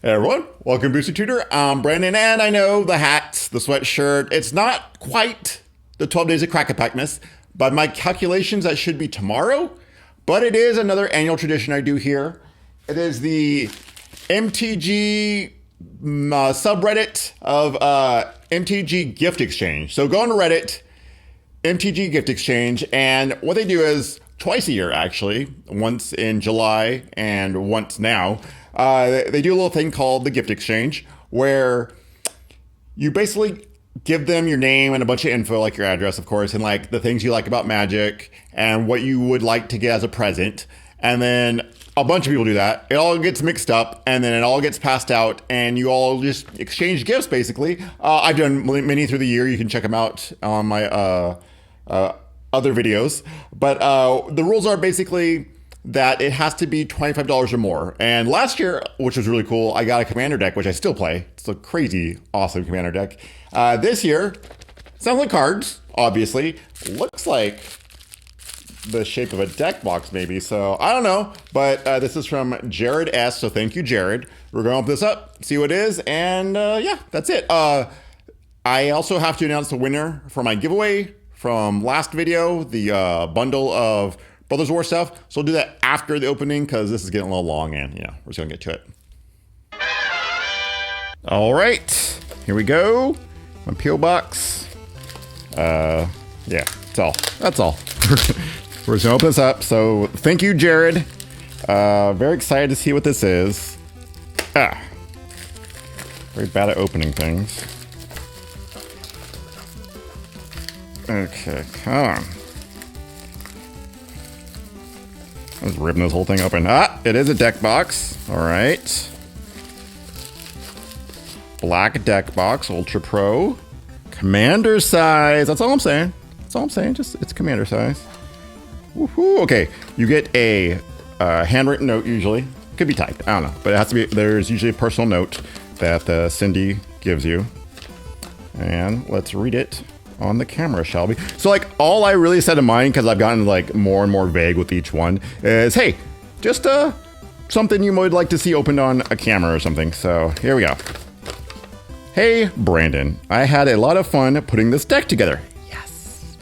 Hey everyone, welcome to Boosted Tutor. I'm Brandon, and I know the hat, the sweatshirt, it's not quite the 12 days of Crack-a-Packness, but my calculations, that should be tomorrow. But it is another annual tradition I do here. It is the MTG subreddit of MTG Gift Exchange. So go on Reddit, MTG Gift Exchange, and what they do is twice a year, actually, once in July and once now. They do a little thing called the Gift Exchange, where you basically give them your name and a bunch of info, like your address, of course, and like the things you like about Magic and what you would like to get as a present. And then a bunch of people do that. It all gets mixed up, and then it all gets passed out, and you all just exchange gifts, basically. I've done many through the year. You can check them out on my other videos. But the rules are basically that it has to be $25 or more. And last year, which was really cool, I got a commander deck, which I still play. It's a crazy, awesome commander deck. This year, sounds like cards, obviously. Looks like the shape of a deck box, maybe. So I don't know. But this is from Jared S. So thank you, Jared. We're going to open this up, see what it is. And yeah, that's it. I also have to announce the winner for my giveaway from last video, the bundle of Brothers War stuff. So we'll do that after the opening because this is getting a little long, and we're just gonna get to it. All right, here we go. My PO box. Yeah, that's all. We're just gonna open this up. So thank you, Jared. Very excited to see what this is. Very bad at opening things. Okay, come on. I was ripping this whole thing open. It is a deck box. All right. Black deck box, Ultra Pro. Commander size. That's all I'm saying. That's all I'm saying. Just, it's commander size. Woohoo. Okay. You get a handwritten note usually. Could be typed. I don't know. But it has to be, there's usually a personal note that Cindy gives you. And let's read it on the camera, shall we? So like all I really said in mine, because I've gotten like more and more vague with each one, is hey, just something you would like to see opened on a camera or something. So here we go. Hey Brandon, I had a lot of fun putting this deck together. Yes.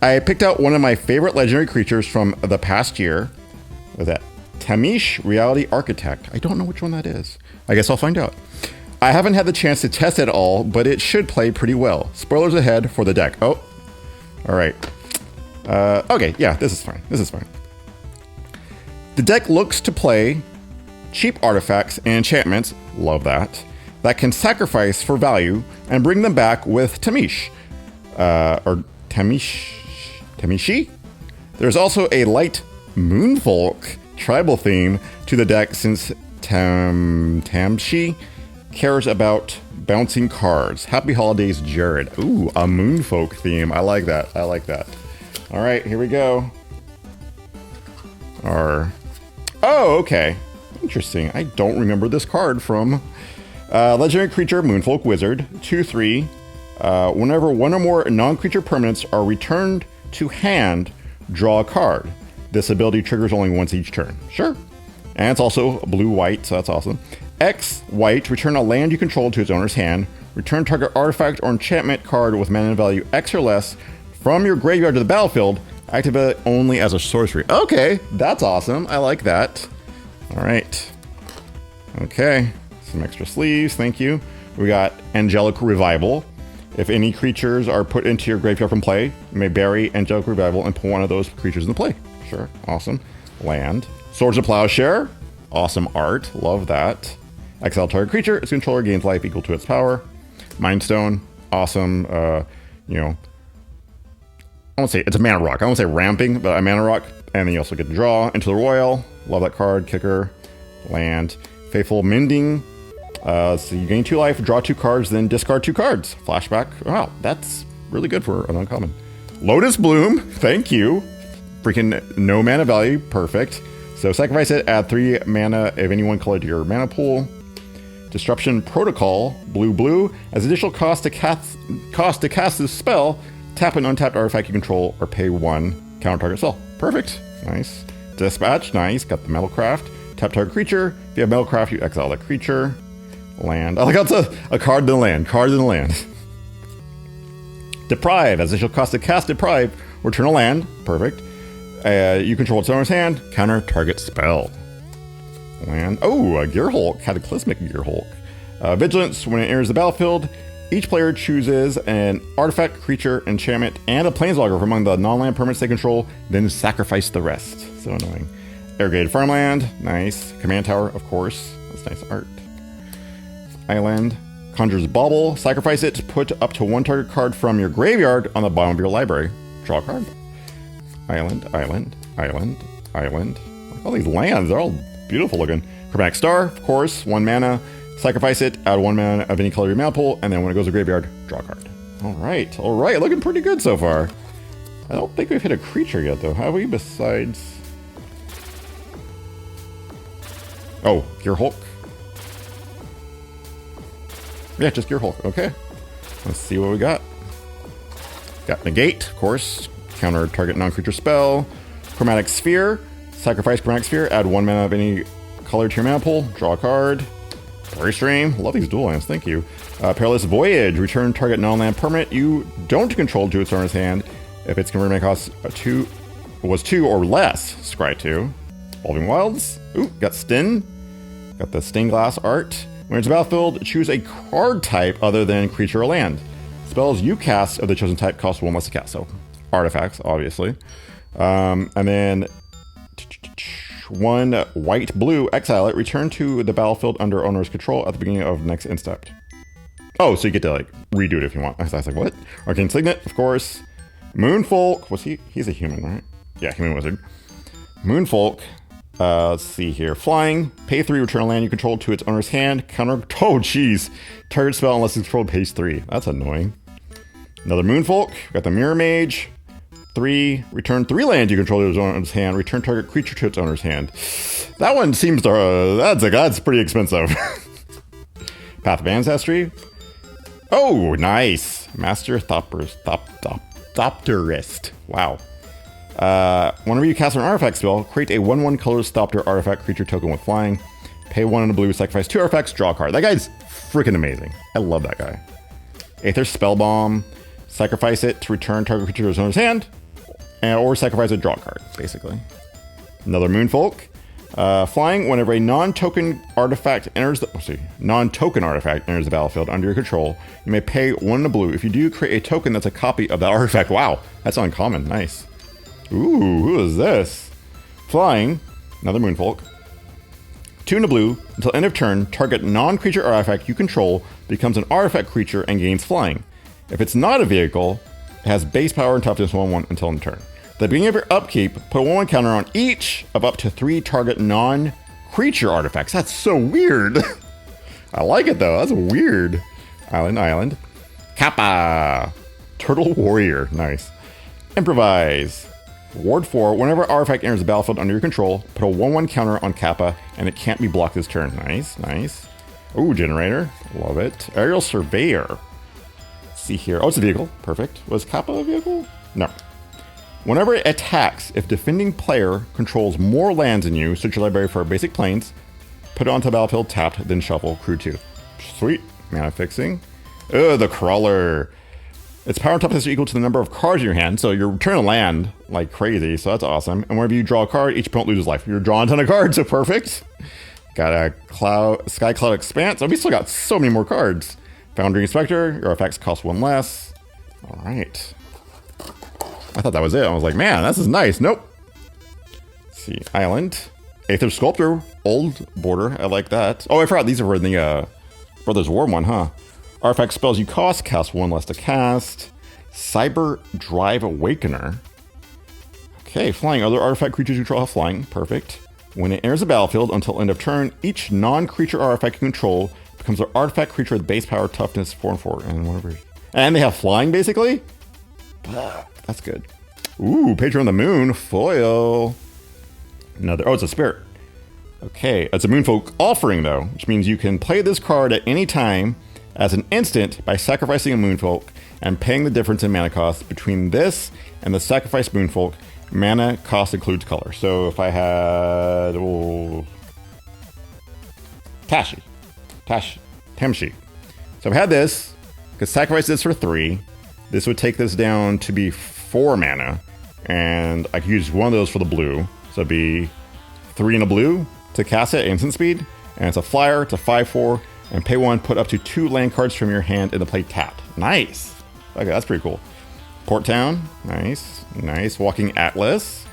I picked out one of my favorite legendary creatures from the past year. What was that? Tamish Reality Architect. I don't know which one that is. I guess I'll find out. I haven't had the chance to test it all, but it should play pretty well. Spoilers ahead for the deck. Oh, all right. Okay, yeah, this is fine. This is fine. The deck looks to play cheap artifacts and enchantments, love that can sacrifice for value and bring them back with Tamish. Or Tamishi? There's also a light Moonfolk tribal theme to the deck since Tamshi cares about bouncing cards. Happy holidays, Jared. Ooh, a Moonfolk theme. I like that. I like that. All right, here we go. Oh, okay. Interesting. I don't remember this card from Legendary Creature, Moonfolk Wizard, 2/3. Whenever one or more non-creature permanents are returned to hand, draw a card. This ability triggers only once each turn. Sure. And it's also blue-white, so that's awesome. X, white, return a land you control to its owner's hand. Return target artifact or enchantment card with mana value X or less from your graveyard to the battlefield. Activate it only as a sorcery. Okay, that's awesome. I like that. All right. Okay, some extra sleeves, thank you. We got Angelic Revival. If any creatures are put into your graveyard from play, you may bury Angelic Revival and put one of those creatures into play. Sure, awesome. Land. Swords of Plowshare. Awesome art, love that. Exile target creature, its controller gains life equal to its power. Mindstone, awesome. I won't say it's a mana rock. I won't say ramping, but a mana rock. And then you also get to draw into the Royal. Love that card. Kicker, land. Faithful Mending. So you gain 2 life, draw 2 cards, then discard 2 cards. Flashback. Wow, that's really good for an uncommon. Lotus Bloom, thank you. Freaking no mana value, perfect. So sacrifice it, add 3 mana of any one color to your mana pool. Disruption Protocol, blue, as additional cost to cast this spell, tap an untapped artifact you control or pay 1 counter target spell. Perfect, nice. Dispatch, nice, got the Metalcraft. Tap target creature, if you have Metalcraft, you exile that creature. Land. I like how it's a card then land. Card then land. Deprive. As initial cost to cast Deprive, return a land. Perfect. You control its owner's hand. Counter target spell. Land. Oh, a Gearhulk. Cataclysmic Gearhulk. Vigilance. When it enters the battlefield, each player chooses an artifact, creature, enchantment, and a planeswalker from among the non-land permanents they control, then sacrifice the rest. So annoying. Irrigated Farmland. Nice. Command Tower, of course. That's nice art. Island. Conjures Bauble. Sacrifice it to put up to one target card from your graveyard on the bottom of your library. Draw a card. Island, island, island, island. All these lands, they're all beautiful looking. Chromatic Star, of course, 1 mana. Sacrifice it, add 1 mana of any color to your mana pool, and then when it goes to graveyard, draw a card. All right, looking pretty good so far. I don't think we've hit a creature yet, though, have we? Besides... Oh, Gearhulk. Yeah, just Gearhulk, okay. Let's see what we got. Got Negate, of course. Counter target non-creature spell. Chromatic Sphere. Sacrifice Chromatic Sphere, add 1 mana of any color to your mana pool, draw a card. Restream, love these dual lands, thank you. Perilous Voyage, return target non-land permanent you don't control to its owner's hand if its converted mana cost was 2 or less. Scry 2. Evolving Wilds. Ooh, got Stin. Got the stained glass art. When it's battlefield, choose a card type other than creature or land. Spells you cast of the chosen type cost 1 less to cast, so artifacts, obviously. And then 1 white blue, exile it, return to the battlefield under owner's control at the beginning of next end step. Oh, so you get to like redo it if you want. I was like, what? Arcane Signet, of course. Moonfolk, was he's a human, right? Yeah, human wizard. Moonfolk, let's see here. Flying, pay 3, return a land you control to its owner's hand. Counter, oh jeez. Target spell unless it's controlled, pays 3. That's annoying. Another Moonfolk, got the Mirror Mage. 3, return 3 lands you control to its owner's hand. Return target creature to its owner's hand. That one seems to, that's pretty expensive. Path of Ancestry. Oh, nice. Master Thopterist. Wow. Whenever you cast an artifact spell, create a 1/1 colorless Thopter artifact creature token with flying. Pay 1 in a blue, sacrifice 2 artifacts, draw a card. That guy's freaking amazing. I love that guy. Aether Spellbomb. Sacrifice it to return target creature to its owner's hand. Or sacrifice a draw card, basically. Another Moonfolk. Flying, whenever a non-token artifact enters the battlefield under your control, you may pay 1 in a blue. If you do, create a token that's a copy of that artifact. Wow, that's uncommon. Nice. Ooh, who is this? Flying, another Moonfolk. 2 in a blue, until end of turn, target non-creature artifact you control becomes an artifact creature and gains flying. If it's not a vehicle, it has base power and toughness 1/1 until end of turn. At the beginning of your upkeep, put a 1/1 counter on each of up to 3 target non-creature artifacts. That's so weird. I like it though, that's weird. Island. Kappa. Turtle Warrior, nice. Improvise. Ward 4, whenever artifact enters the battlefield under your control, put a 1/1 counter on Kappa, and it can't be blocked this turn. Nice. Ooh, Generator, love it. Aerial Surveyor. Let's see here. Oh, it's a vehicle, perfect. Was Kappa a vehicle? No. Whenever it attacks, if defending player controls more lands than you, search your library for basic planes, put it onto the battlefield tapped, then shuffle, crew 2. Sweet. Mana fixing. Ugh, the Crawler. Its power and toughness are equal to the number of cards in your hand, so you're returning land like crazy, so that's awesome. And whenever you draw a card, each opponent loses life. You're drawing a ton of cards, so perfect. Got a Sky Cloud Expanse. Oh, we still got so many more cards. Foundry Inspector. Your artifacts cost 1 less. All right. I thought that was it. I was like, man, this is nice. Nope. Let's see. Island. Aether Sculptor. Old border. I like that. Oh, I forgot. These are for the Brothers War one, huh? Artifact spells you cost. Cast 1 less to cast. Cyber Drive Awakener. Okay. Flying. Other artifact creatures you control have flying. Perfect. When it enters the battlefield until end of turn, each non-creature artifact you control becomes an artifact creature with base power, toughness 4 and 4, and whatever. And they have flying, basically? That's good. Ooh, Patron of the Moon, foil. Another, oh, it's a spirit. Okay, it's a Moonfolk offering, though, which means you can play this card at any time as an instant by sacrificing a Moonfolk and paying the difference in mana cost between this and the sacrificed Moonfolk. Mana cost includes color. So if I had... Tashi. Tem sheet. So I've had this, could sacrifice this for 3. This would take this down to be 4 mana, and I could use one of those for the blue. So it'd be 3 in a blue to cast it at instant speed, and it's a flyer, it's a 5/4, and pay 1, put up to 2 land cards from your hand into play tapped. Nice. Okay, that's pretty cool. Port Town, nice, nice. Walking Atlas.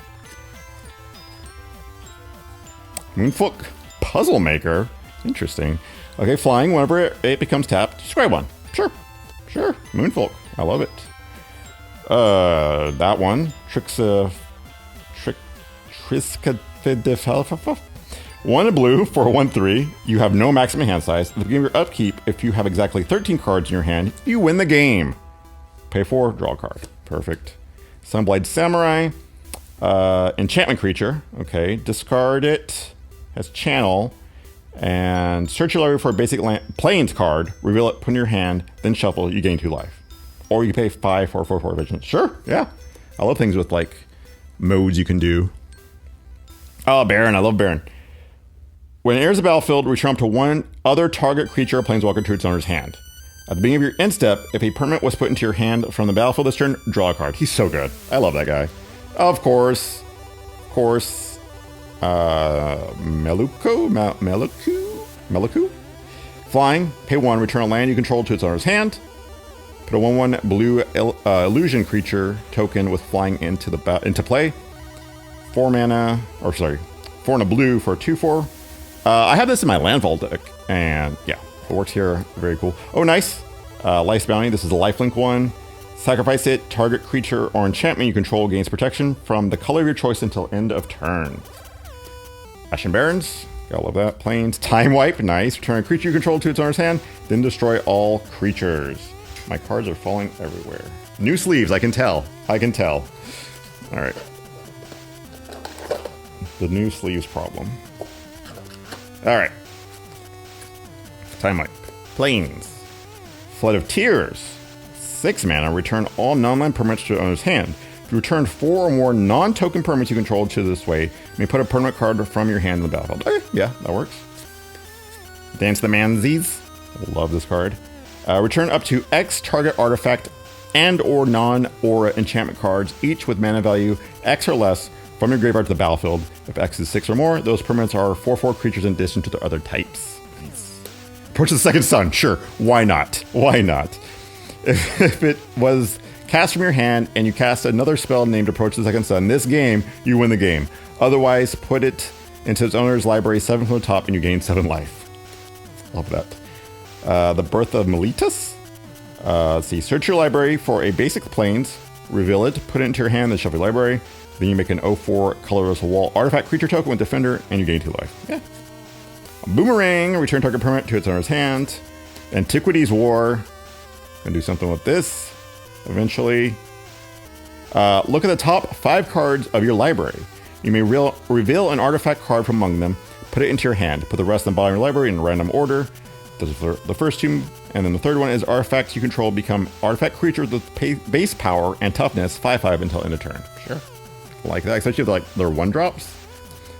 Moonfolk Puzzle Maker, interesting. Okay, flying, whenever it becomes tapped, describe one. Sure. Moonfolk, I love it. That one, Triska. 1 in blue for 1/3. You have no maximum hand size. At the beginning of your upkeep, if you have exactly 13 cards in your hand, you win the game. Pay 4, draw a card. Perfect. Sunblade Samurai. Enchantment creature. Okay, discard it. Has channel. And search your library for a basic plains card. Reveal it, put in your hand, then shuffle. You gain 2 life. Or you can pay 5 for 4/4 vision. Sure, yeah. I love things with like modes you can do. Oh, Baron. I love Baron. When it enters the battlefield, return up to 1 other target creature or planeswalker to its owner's hand. At the beginning of your end step, if a permanent was put into your hand from the battlefield this turn, draw a card. He's so good. I love that guy. Of course. Meluku? Flying, pay 1, return a land you control to its owner's hand. Put a 1/1 blue illusion creature token with flying into play. 4 mana, 4 in a blue for a 2/4. I have this in my landfall deck, and yeah, it works here. Very cool. Oh, nice. Life's Bounty. This is a lifelink one. Sacrifice it. Target creature or enchantment you control gains protection from the color of your choice until end of turn. Ashen Barrens. Gotta love that. Plains. Time Wipe. Nice. Return a creature you control to its owner's hand, then destroy all creatures. My cards are falling everywhere. New sleeves. I can tell. All right. The new sleeves problem. All right. Time Wipe. Plains. Flood of Tears. 6 mana. Return all non-land permanents to the owner's hand. If you return 4 or more non-token permanents you control to this way, you may put a permanent card from your hand in the battlefield. Okay, yeah, that works. Dance the Mansies. Love this card. Return up to X target artifact and or non-aura enchantment cards, each with mana value X or less, from your graveyard to the battlefield. If X is 6 or more, those permanents are 4/4 creatures in addition to their other types. Nice. Approach the Second Sun. Sure. Why not? If it was cast from your hand and you cast another spell named Approach the Second Sun this game, you win the game. Otherwise, put it into its owner's library 7 from the top and you gain 7 life. Love that. The Birth of Meletus. Let's see. Search your library for a basic plains, reveal it, put it into your hand, then shuffle your library. Then you make an 0/4 colorless wall artifact creature token with Defender, and you gain 2 life. Yeah. A Boomerang, return target permanent to its owner's hand. Antiquities War. Gonna do something with this eventually. Look at the top 5 cards of your library. You may reveal an artifact card from among them, put it into your hand, put the rest in the bottom of your library in random order. The first 2, and then the third one is artifacts you control become artifact creatures with base power and toughness 5/5 until end of turn. Sure. Like that, especially with like their 1-drops.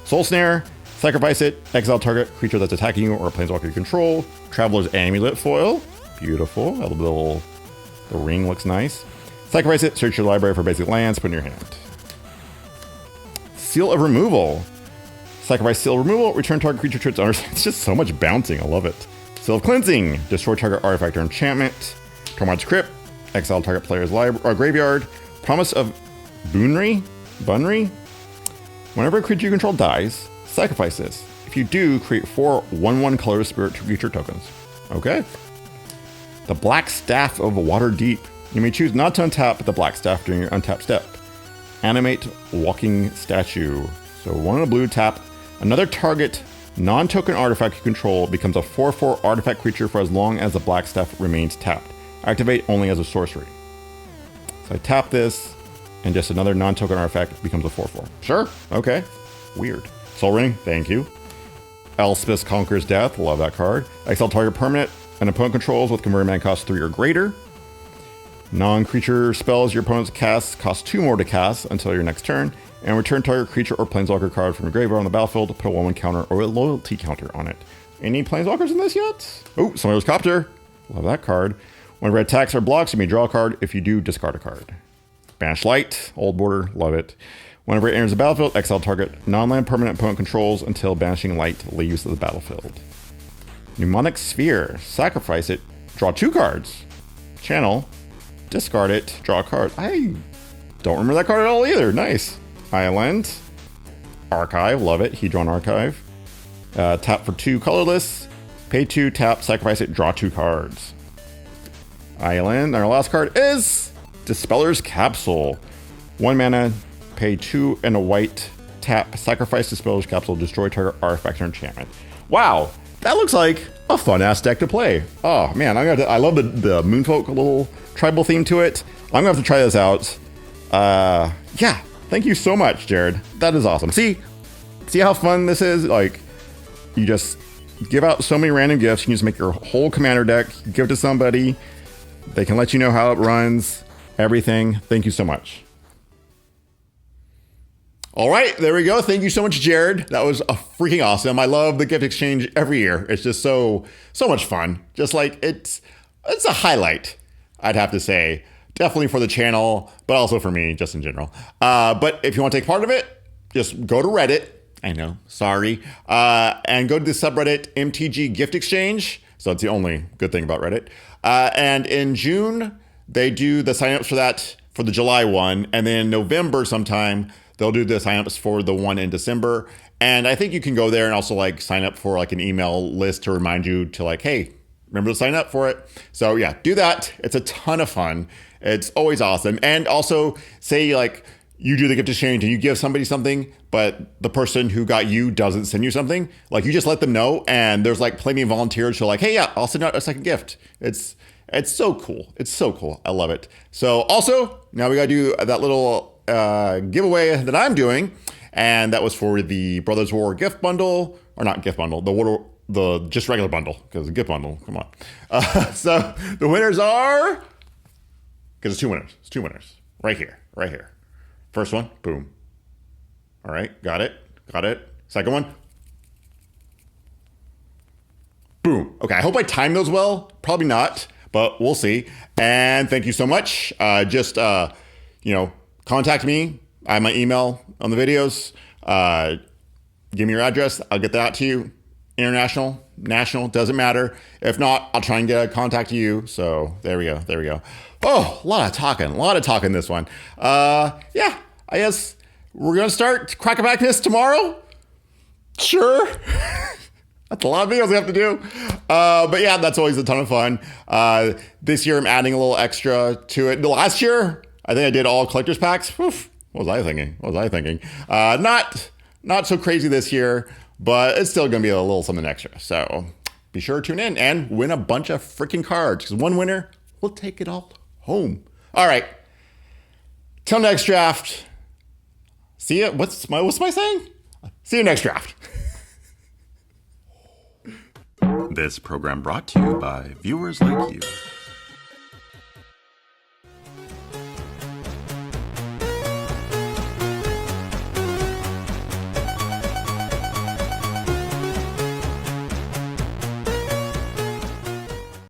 Soul Snare, sacrifice it, exile target creature that's attacking you or a planeswalker you control. Traveler's Amulet foil, beautiful. The ring looks nice. Sacrifice it, search your library for basic lands, put in your hand. Seal of Removal. Sacrifice Seal of Removal, return target creature to its owner. It's just so much bouncing, I love it. Seal of Cleansing, destroy target artifact or enchantment. Tormod's Crypt, exile target player's graveyard. Promise of Bunry. Whenever a creature you control dies, sacrifice this. If you do, create 4 1/1 colorless spirit creature tokens. Okay. The Black Staff of Waterdeep. You may choose not to untap the Black Staff during your untap step. Animate Walking Statue. So 1 in a blue, tap. Another target non-token artifact you control becomes a 4/4 artifact creature for as long as the Black Staff remains tapped. Activate only as a sorcery. So I tap this, and just another non-token artifact becomes a 4/4. Sure, okay. Weird. Soul Ring, thank you. Elspeth Conquers Death, love that card. Exile target permanent an opponent controls with converted mana cost 3 or greater. Non-creature spells your opponent casts cost 2 more to cast until your next turn, and return target creature or planeswalker card from your graveyard on the battlefield to put a 1/1 counter or a loyalty counter on it. Any planeswalkers in this yet? Oh, Somebody's Copter. Love that card. Whenever it attacks or blocks, you may draw a card. If you do, discard a card. Banish Light, old border, love it. Whenever it enters the battlefield, exile target non-land permanent opponent controls until Banishing Light leaves the battlefield. Mnemonic Sphere, sacrifice it, draw 2 cards. Channel, discard it, draw a card. I don't remember that card at all either. Nice. Island, Archive, love it. Hedron Archive. Tap for 2 colorless, pay 2, tap, sacrifice it, draw 2 cards. Island, our last card is Dispeller's Capsule. 1 mana, pay 2 and a white, tap, sacrifice Dispeller's Capsule, destroy target artifact or enchantment. Wow, that looks like a fun-ass deck to play. Oh man, I love the Moonfolk little tribal theme to it. I'm gonna have to try this out. Yeah, thank you so much, Jared. That is awesome. See how fun this is? Like, you just give out so many random gifts. You can just make your whole commander deck, give it to somebody. They can let you know how it runs, everything. Thank you so much. All right, there we go. Thank you so much, Jared. That was freaking awesome. I love the gift exchange every year. It's just so much fun. Just like it's a highlight, I'd have to say. Definitely for the channel, but also for me, just in general. But if you want to take part of it, just go to Reddit. I know, sorry. And go to the subreddit MTG Gift Exchange. So that's the only good thing about Reddit. And in June, they do the signups for that for the July one. And then in November sometime, they'll do the signups for the one in December. And I think you can go there and also like sign up for like an email list to remind you to like, hey, remember to sign up for it. So yeah, do that. It's a ton of fun. It's always awesome. And also say like you do the gift exchange and you give somebody something, but the person who got you doesn't send you something. Like you just let them know. And there's like plenty of volunteers who are like, hey, yeah, I'll send out a second gift. It's so cool. It's so cool. I love it. So also now we got to do that little giveaway that I'm doing. And that was for the Brothers War gift bundle, or not gift bundle, the just regular bundle, because the gift bundle, come on. So the winners are, because it's 2 winners. It's 2 winners right here. First one, boom. All right, got it. Second one, boom. Okay, I hope I timed those well. Probably not, but we'll see. And thank you so much. Just contact me. I have my email on the videos. Give me your address. I'll get that out to you. International, national, doesn't matter. If not, I'll try and get a contact to you. So there we go. Oh, a lot of talking this one. Yeah, I guess we're going to start Crack-A-Backness tomorrow. Sure. That's a lot of videos we have to do. But yeah, that's always a ton of fun. This year I'm adding a little extra to it. The last year, I think I did all collector's packs. Oof. What was I thinking? Not so crazy this year, but it's still going to be a little something extra. So be sure to tune in and win a bunch of freaking cards, because one winner will take it all home. All right. Till next draft. See ya. What's my saying? See you next draft. This program brought to you by viewers like you.